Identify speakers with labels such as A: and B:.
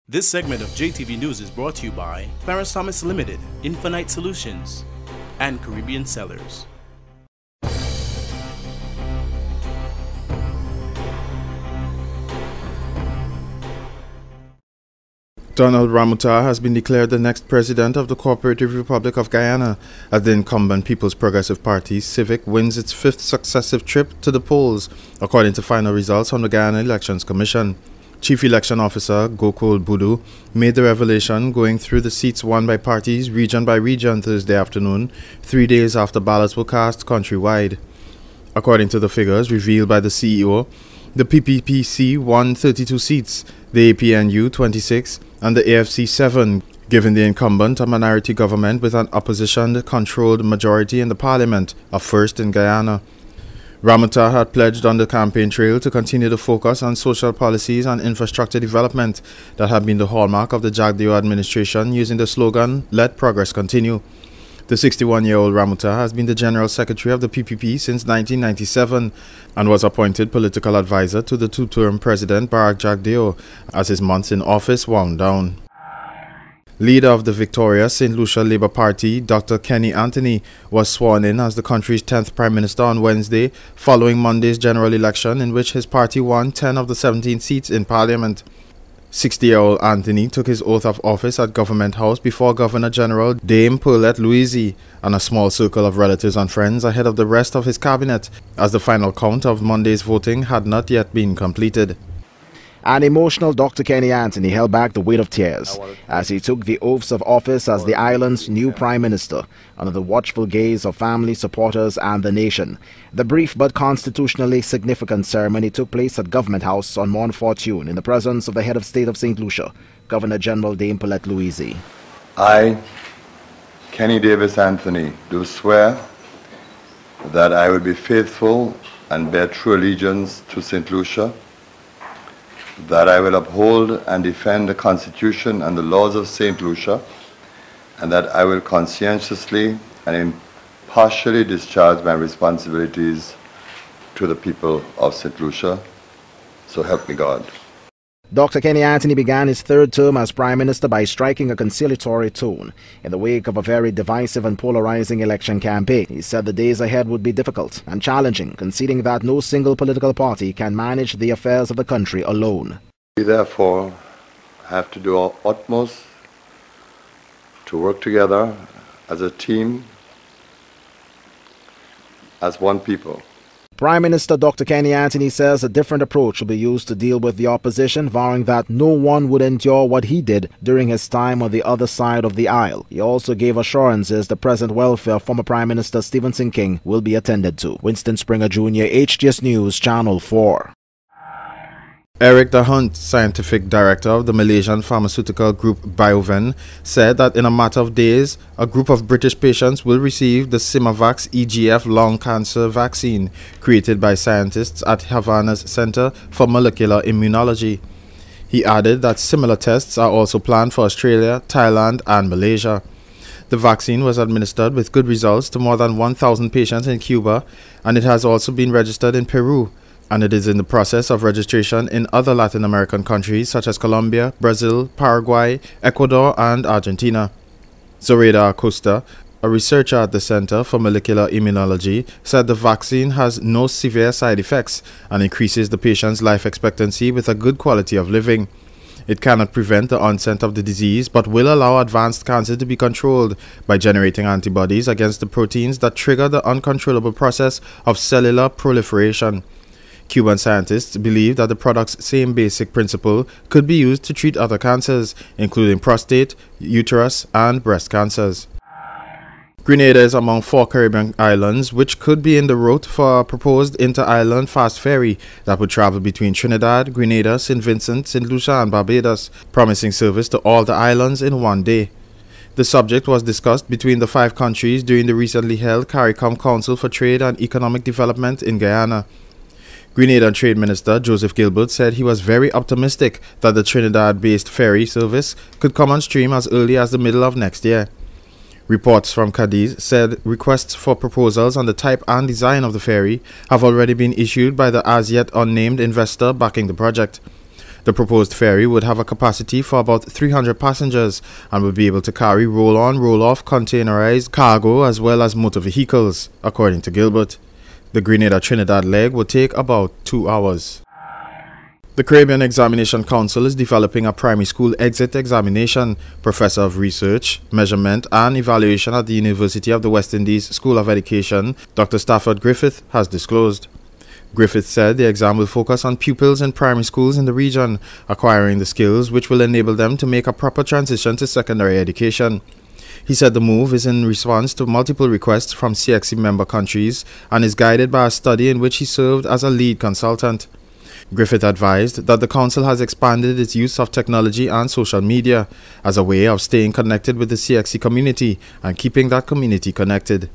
A: This segment of JTV News is brought to you by Clarence Thomas Limited, Infinite Solutions, and Caribbean Sellers.
B: Donald Ramoutar has been declared the next president of the Cooperative Republic of Guyana as the incumbent People's Progressive Party, CIVIC, wins its fifth successive trip to the polls, according to final results from the Guyana Elections Commission. Chief Election Officer Gokul Budu made the revelation going through the seats won by parties region by region Thursday afternoon, 3 days after ballots were cast countrywide. According to the figures revealed by the CEO, the PPPC won 32 seats, the APNU 26, and the AFC 7, giving the incumbent a minority government with an opposition-controlled majority in the parliament, a first in Guyana. Ramoutar had pledged on the campaign trail to continue to focus on social policies and infrastructure development that had been the hallmark of the Jagdeo administration, using the slogan, "Let Progress Continue." The 61-year-old Ramoutar has been the General Secretary of the PPP since 1997 and was appointed political advisor to the two-term President Barack Jagdeo as his months in office wound down. Leader of the victorious St. Lucia Labour Party, Dr. Kenny Anthony, was sworn in as the country's 10th Prime Minister on Wednesday, following Monday's general election in which his party won 10 of the 17 seats in Parliament. 60-year-old Anthony took his oath of office at Government House before Governor-General Dame Paulette Louisy and a small circle of relatives and friends ahead of the rest of his cabinet, as the final count of Monday's voting had not yet been completed.
C: An emotional Dr. Kenny Anthony held back the weight of tears as he took the oaths of office as the island's new Prime Minister under the watchful gaze of family, supporters and the nation. The brief but constitutionally significant ceremony took place at Government House on Mount Fortune in the presence of the head of state of St. Lucia, Governor-General Dame Paulette Louisy.
D: I, Kenny Davis Anthony, do swear that I will be faithful and bear true allegiance to St. Lucia, that I will uphold and defend the Constitution and the laws of St. Lucia, and that I will conscientiously and impartially discharge my responsibilities to the people of St. Lucia. So help me God.
C: Dr. Kenny Anthony began his third term as Prime Minister by striking a conciliatory tone in the wake of a very divisive and polarizing election campaign. He said the days ahead would be difficult and challenging, conceding that no single political party can manage the affairs of the country alone.
D: We therefore have to do our utmost to work together as a team, as one people.
C: Prime Minister Dr. Kenny Anthony says a different approach will be used to deal with the opposition, vowing that no one would endure what he did during his time on the other side of the aisle. He also gave assurances the present welfare of former Prime Minister Stephenson King will be attended to. Winston Springer Jr., HTS News, Channel 4.
B: Eric Dahunt, scientific director of the Malaysian pharmaceutical group Bioven, said that in a matter of days, a group of British patients will receive the Simavax EGF lung cancer vaccine created by scientists at Havana's Center for Molecular Immunology. He added that similar tests are also planned for Australia, Thailand and Malaysia. The vaccine was administered with good results to more than 1,000 patients in Cuba, and it has also been registered in Peru, and it is in the process of registration in other Latin American countries such as Colombia, Brazil, Paraguay, Ecuador and Argentina. Zoraida Acosta, a researcher at the Center for Molecular Immunology, said the vaccine has no severe side effects and increases the patient's life expectancy with a good quality of living. It cannot prevent the onset of the disease, but will allow advanced cancer to be controlled by generating antibodies against the proteins that trigger the uncontrollable process of cellular proliferation. Cuban scientists believe that the product's same basic principle could be used to treat other cancers, including prostate, uterus, and breast cancers. Grenada is among 4 Caribbean islands which could be in the route for a proposed inter-island fast ferry that would travel between Trinidad, Grenada, St. Vincent, St. Lucia, and Barbados, promising service to all the islands in one day. The subject was discussed between the 5 countries during the recently held CARICOM Council for Trade and Economic Development in Guyana. Grenada Trade Minister Joseph Gilbert said he was very optimistic that the Trinidad-based ferry service could come on stream as early as the middle of next year. Reports from Cadiz said requests for proposals on the type and design of the ferry have already been issued by the as yet unnamed investor backing the project. The proposed ferry would have a capacity for about 300 passengers and would be able to carry roll-on, roll-off containerized cargo as well as motor vehicles, according to Gilbert. The Grenada-Trinidad leg would take about 2 hours. The Caribbean Examination Council is developing a primary school exit examination. Professor of Research, Measurement and Evaluation at the University of the West Indies School of Education, Dr. Stafford Griffith, has disclosed. Griffith said the exam will focus on pupils in primary schools in the region, acquiring the skills which will enable them to make a proper transition to secondary education. He said the move is in response to multiple requests from CXC member countries and is guided by a study in which he served as a lead consultant. Griffith advised that the council has expanded its use of technology and social media as a way of staying connected with the CXC community and keeping that community connected.